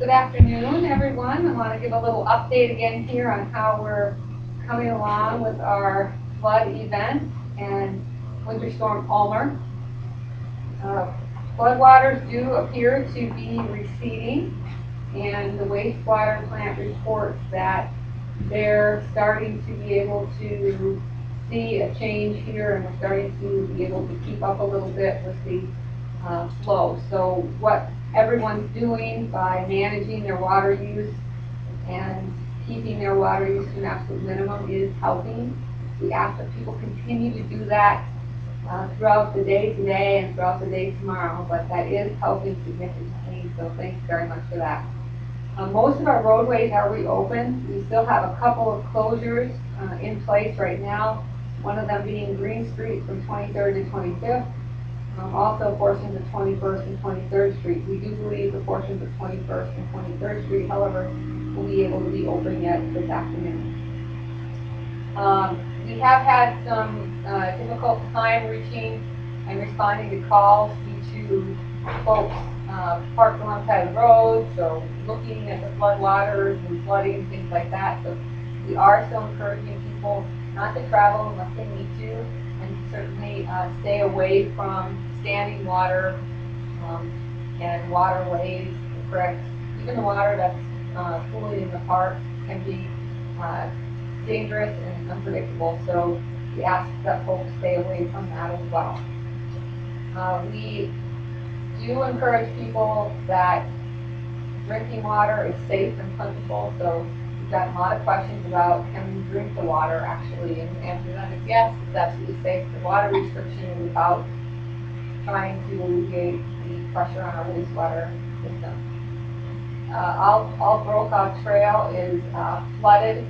Good afternoon, everyone. I want to give a little update again here on how we're coming along with our flood event and Winter Storm Palmer. Floodwaters do appear to be receding, and the wastewater plant reports that they're starting to be able to see a change here, and we're starting to be able to keep up a little bit with the flow. So what everyone's doing by managing their water use and keeping their water use to an absolute minimum is helping. We ask that people continue to do that throughout the day today and throughout the day tomorrow, but that is helping significantly, so thanks very much for that. Most of our roadways are reopened. We still have a couple of closures in place right now, one of them being Green Street from 23rd to 25th. Also portions of 21st and 23rd Street. We do believe the portions of 21st and 23rd Street, however, will be able to be open yet this afternoon. We have had some difficult time reaching and responding to calls due to folks parked alongside the road, so looking at the flood waters and flooding, things like that. So we are still encouraging people not to travel unless they need to, and certainly stay away from standing water and waterways, correct? Even the water that's pooling in the park can be dangerous and unpredictable, so we ask that folks stay away from that as well. We do encourage people that drinking water is safe and plentiful, so we've gotten a lot of questions about can we drink the water actually, and the answer to that is yes, it's absolutely safe. The water restriction is about trying to alleviate the pressure on our wastewater system. All Brokaw Trail is flooded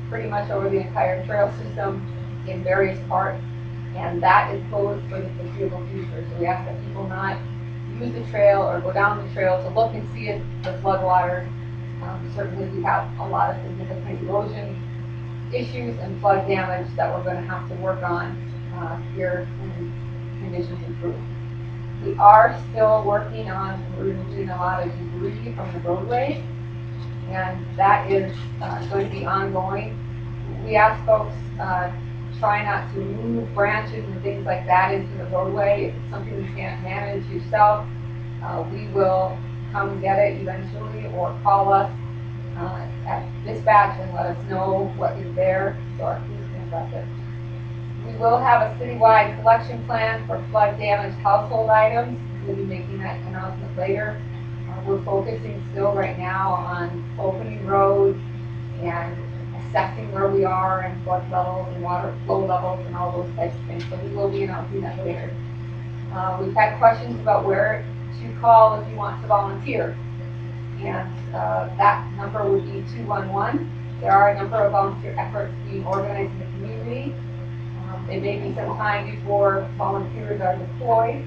pretty much over the entire trail system in various parts, and that is closed for the foreseeable future. So we ask that people not use the trail or go down the trail to look and see the floodwaters. Certainly we have a lot of significant erosion issues and flood damage that we're going to have to work on here when conditions improve. We are still working on removing a lot of debris from the roadway, and that is going to be ongoing. We ask folks try not to move branches and things like that into the roadway. If it's something you can't manage yourself, we will come and get it eventually, or call us at dispatch and let us know what is there so our crews can address it. We will have a citywide collection plan for flood damaged household items. We'll be making that announcement later. We're focusing still right now on opening roads and assessing where we are and flood levels and water flow levels and all those types of things. So we will be announcing that later. We've had questions about where to call if you want to volunteer. And that number would be 211. There are a number of volunteer efforts being organized in the community. It may be some time before volunteers are deployed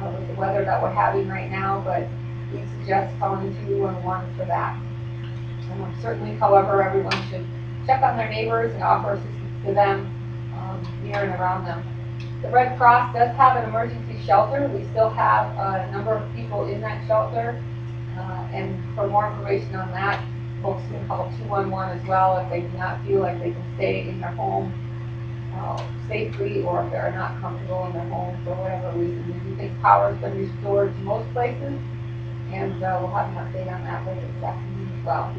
with the weather that we're having right now, but we suggest calling 211 for that. Certainly, however, everyone should check on their neighbors and offer assistance to them near and around them. The Red Cross does have an emergency shelter. We still have a number of people in that shelter, and for more information on that, folks can call 211 as well if they do not feel like they can stay in their home safely, or if they're not comfortable in their home for whatever reason. We do think power has been restored to most places, and we'll have an update on that later this afternoon as well.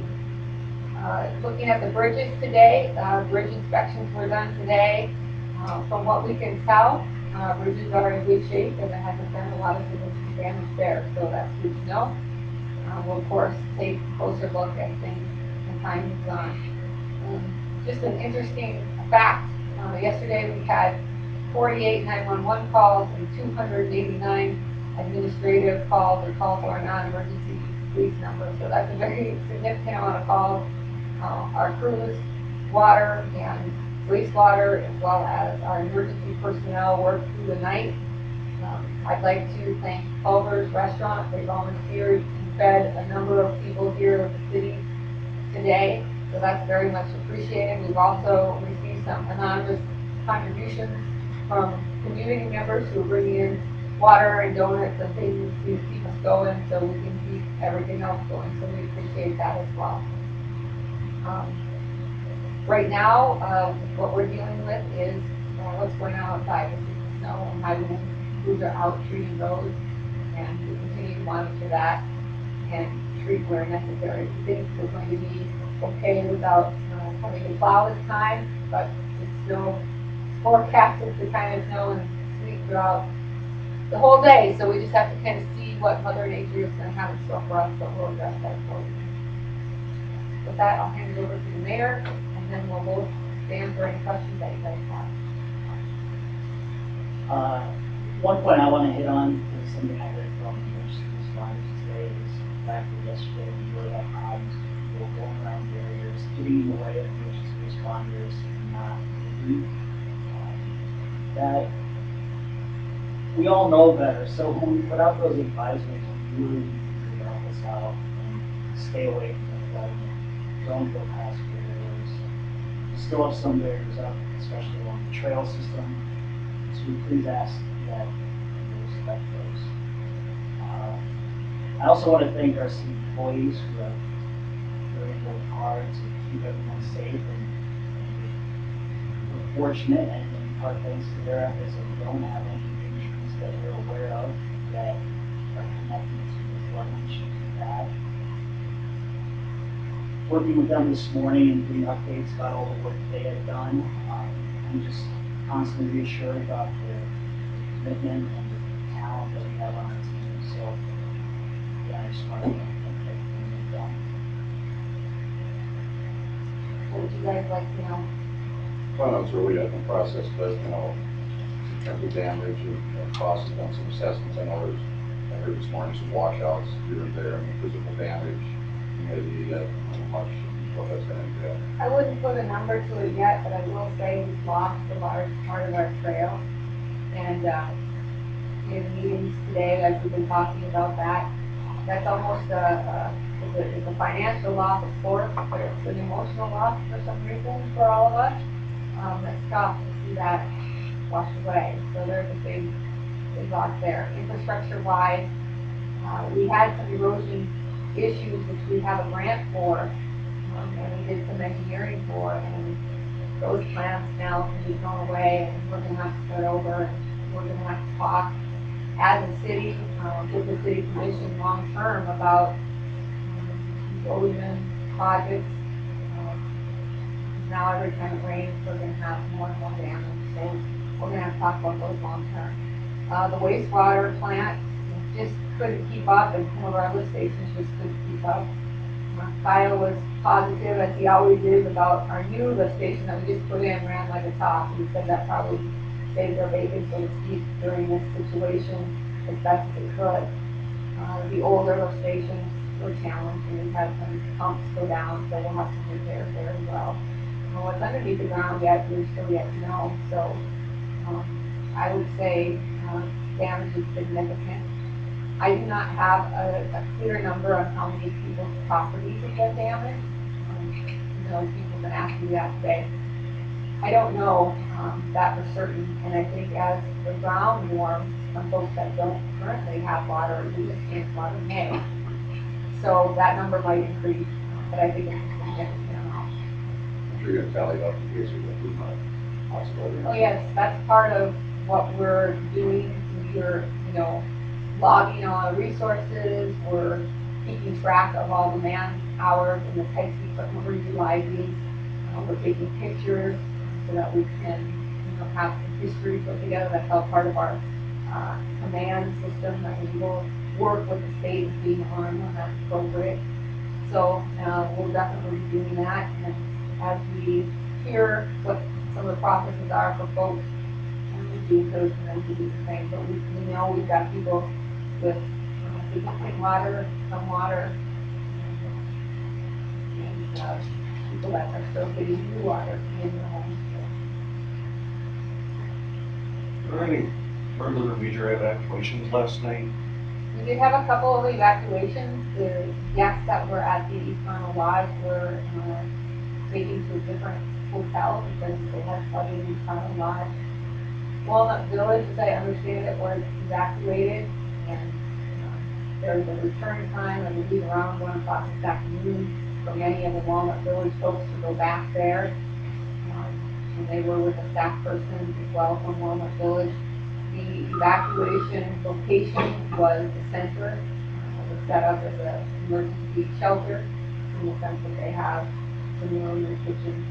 Looking at the bridges today, bridge inspections were done today. From what we can tell, bridges are in good shape, and there hasn't been a lot of significant damage there, so that's good to know. We'll of course take a closer look at things as time moves on. Just an interesting fact, yesterday we had 48 911 calls and 289 administrative calls or calls to our non-emergency police number, so that's a very significant amount of calls. Our crews, water and wastewater, as well as our emergency personnel, worked through the night. I'd like to thank Culver's Restaurant. They volunteered and fed a number of people here at the city today, so that's very much appreciated. We've also received some anonymous contributions from community members who are bringing in water and donuts and things to keep us going so we can keep everything else going. So we appreciate that as well. Right now, what we're dealing with is what's going on outside, which is the snow and how crews are out treating roads, and we continue to monitor that and treat where necessary. We think we're going to be okay without having to plow this time, but it's still forecasted to kind of snow and sleet throughout the whole day, so we just have to kind of see what Mother Nature is going to have in store for us, but we'll address that for you. With that, I'll hand it over to the mayor, and then we'll both stand for any questions that you guys have. One point I want to hit on is something I heard from emergency responders today is the fact that yesterday we really had problems with people going around barriers, getting in the way of emergency responders and not moving. That we all know better, so when we put out those advisories, we really need to help us out and stay away from the flooding. Don't go past barriers. We still have some barriers up, especially along the trail system. So we please ask that you respect those. I also want to thank our city employees who have really worked hard to keep everyone safe, and we're fortunate, and in part thanks to their efforts that we don't have any injuries that we're aware of that are connected to the flooding issues we've had. Working with them this morning and doing updates about all the work they had done, I'm just constantly reassured about the commitment and the talent that we have on our team. So, yeah, I just want to thank everything they've done. What would you guys like to know? Well, no, it's really in the process, but, in terms of damage and costs, have done some assessments. I know I heard this morning some washouts here and there, and physical damage, maybe how much, what that's going to entail. I wouldn't put a number to it yet, but I will say we've lost a large part of our trail. And in meetings today, as we've been talking about that, that's almost it's a financial loss, of course, but it's an emotional loss for some reason for all of us. That's tough to see that wash away. So there's a big loss there. Infrastructure-wise, we had some erosion issues which we have a grant for, and we did some engineering for, and those plans now can be thrown away, and we're going to have to start over, and we're going to have to talk as a city, with the city commission long term about erosion projects. Now every time it rains, we're going to have more and more damage, so we're going to have to talk about those long term. The wastewater plant just couldn't keep up, and some of our lift stations just couldn't keep up. Kyle was positive, as he always is, about our new lift station that we just put in, ran like a top. He said that probably saved our bacon, so to speak, during this situation as best as it could. The older lift stations were challenged, and we've had some pumps go down, so we'll have some repairs there as well. What's underneath the ground yet, we're still yet to know. So I would say damage is significant. I do not have a clear number on how many people's properties have been damaged. People have been asking me that today. I don't know that for certain, and I think as the ground warms, some folks that don't currently have water lose chance water may. So that number might increase, but I think it's a significant amount. I'm sure you're going to tally up in case we have a possibility. Oh yes, that's part of what we're doing. We're, logging all our resources, we're keeping track of all the man hours and the types of equipment we're utilizing. We're taking pictures so that we can have some history put together. That's all part of our command system that we will work with the state and being on when that's appropriate. So we'll definitely be doing that, and as we hear what some of the processes are for folks, we do encourage them to do the same. But we know we've got people with significant water, some water, and people that are still getting new water in their homes. Were there any further major evacuations last night? We did have a couple of evacuations. The guests that were at the Eternal Lodge were taken to a different hotel because they had flooding in Eternal Lodge. Walnut Village, as I understand it, was evacuated, and there's a return time, I believe around 1 o'clock this afternoon, from any of the Walnut Village folks to go back there. And they were with a staff person as well from Walnut Village. The evacuation location was the center. It was set up as an emergency shelter in the sense that they have the meal in the kitchen.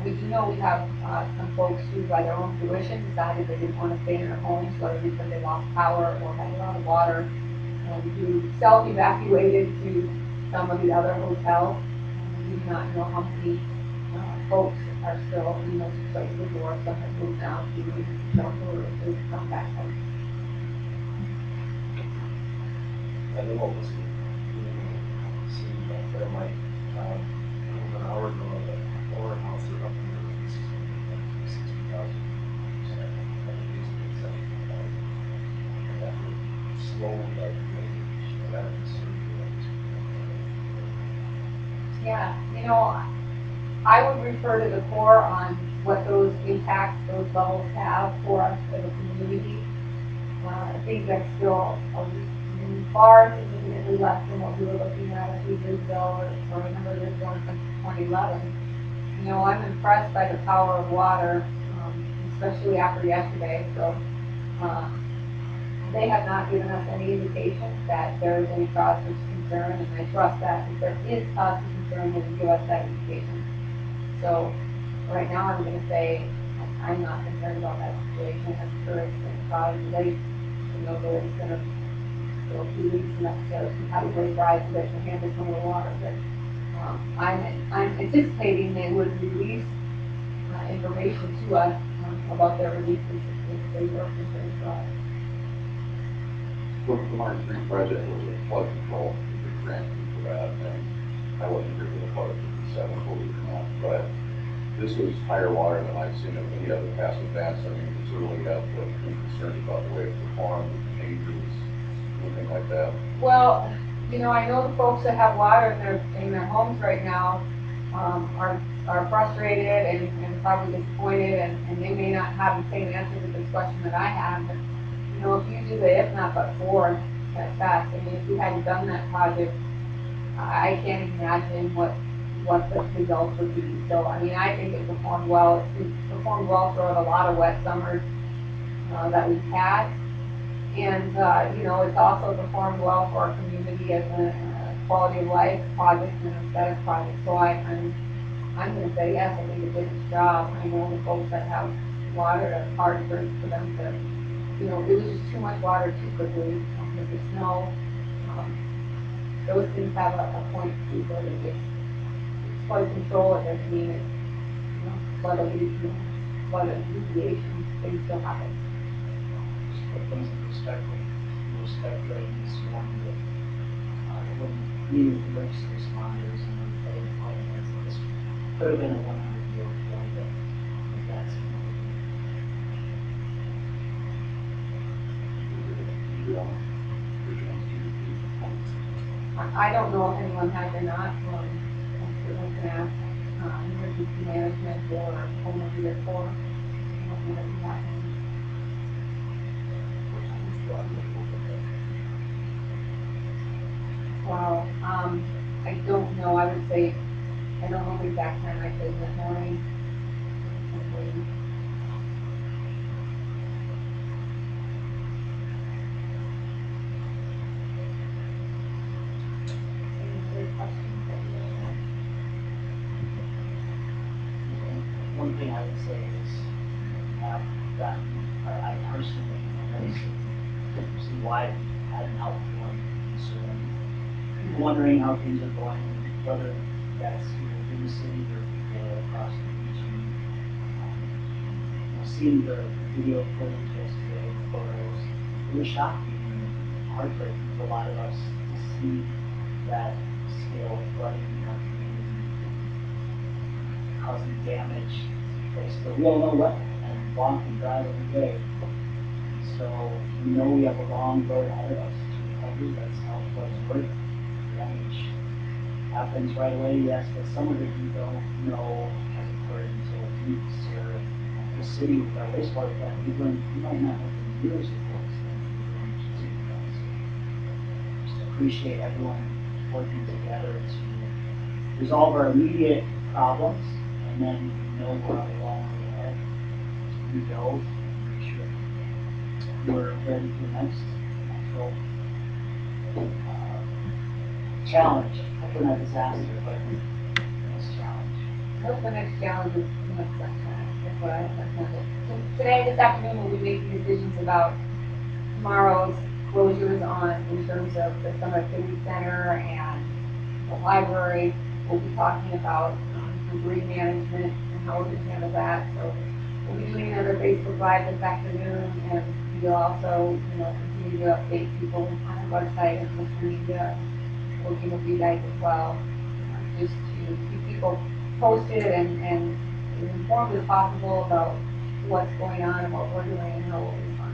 We do know we have some folks who, by their own fruition, decided they didn't want to stay in their homes, whether because they lost power or had a lot of water, and who self-evacuated to some of the other hotels. We do not know how many folks are still in those places, or some have moved out to shelter or to come back home. I don't know what was seen back there, Mike, over an hour ago, the lower house is up in the 60,000. And that would slow that drainage, that surge. Yeah, you know, I would refer to the Corps on what those impacts, those levels have for us as a community. I think that's still far significantly less than what we were looking at a few years ago, or remember this one from 2011. You know, I'm impressed by the power of water, especially after yesterday. So they have not given us any indication that there is any cause for concern, and I trust that if there is cause for concern, they will give us that indication. So right now, I'm going to say I'm not concerned about that situation. I'm sure it's going to cause late. You know, that it's going to go a few weeks necessarily to probably dry so they can handle some of the water. But I'm anticipating they would release information to us about their releases if they were concerned for us. The Martin Street project was a flood control, the grant for that, and I wasn't here for the flood of 57, believe it or not, but this was higher water than I've seen of any other past events. I mean, we certainly have been concerned about the way it performed, the changes, anything like that. Well, you know, I know the folks that have water in their homes right now are frustrated and probably disappointed, and they may not have the same answer to this question that I have. But, you know, if you do the if not but for that fast, I mean, if you hadn't done that project, I can't imagine what the results would be. So, I mean, I think it performed well. It's performed well throughout a lot of wet summers that we've had. And, you know, it's also performed well for our community as a quality of life project and an aesthetic project. So I'm going to say yes, I think it did its job. I know the folks that have water, it's hard for them to, you know, it was just too much water too quickly with the snow. Those things have a point to where it gets flood control. It doesn't mean it's, you know, flood alleviation. Things still happen. Just put things in perspective. This morning that when meeting with emergency responders and the federal departments, this could have been a 100-year flood that that's I don't know if anyone has or not. I'm certainly can ask emergency management or home leader for what might be happening. Wow, I don't know. I would say I don't know the exact time. I said this morning. one thing I would say is have gotten, or I personally see why we had an outpouring concern. Wondering how things are going, whether that's within the city or people across the region. Seeing the video footage yesterday, the photos, it was shocking and heartbreaking for a lot of us to see that scale of flooding in our community, causing damage to places that we all know well and walk and drive every day. So we know we have a long road ahead of us to recovery. That's how floods work. Damage happens right away, yes, but some of it you don't know has occurred until weeks or the city with our wastewater plant, we might not have the years of what's just appreciate everyone working together to resolve our immediate problems, and then we know we're on a long way ahead to rebuild and make sure we're ready for the next natural challenge. Hopefully not disaster, but next challenge. I hope the next challenge is too much sunshine. That's what so today, this afternoon, we'll be making decisions about tomorrow's closures in terms of the Summer Activity Center and the library. We'll be talking about debris management and how we're going to handle that. So we'll be doing another Facebook Live this afternoon, and we'll also, continue to update people on our website and social media, working with you guys as well, just to keep people posted and as informed as possible about what's going on and what we're doing and how we'll respond.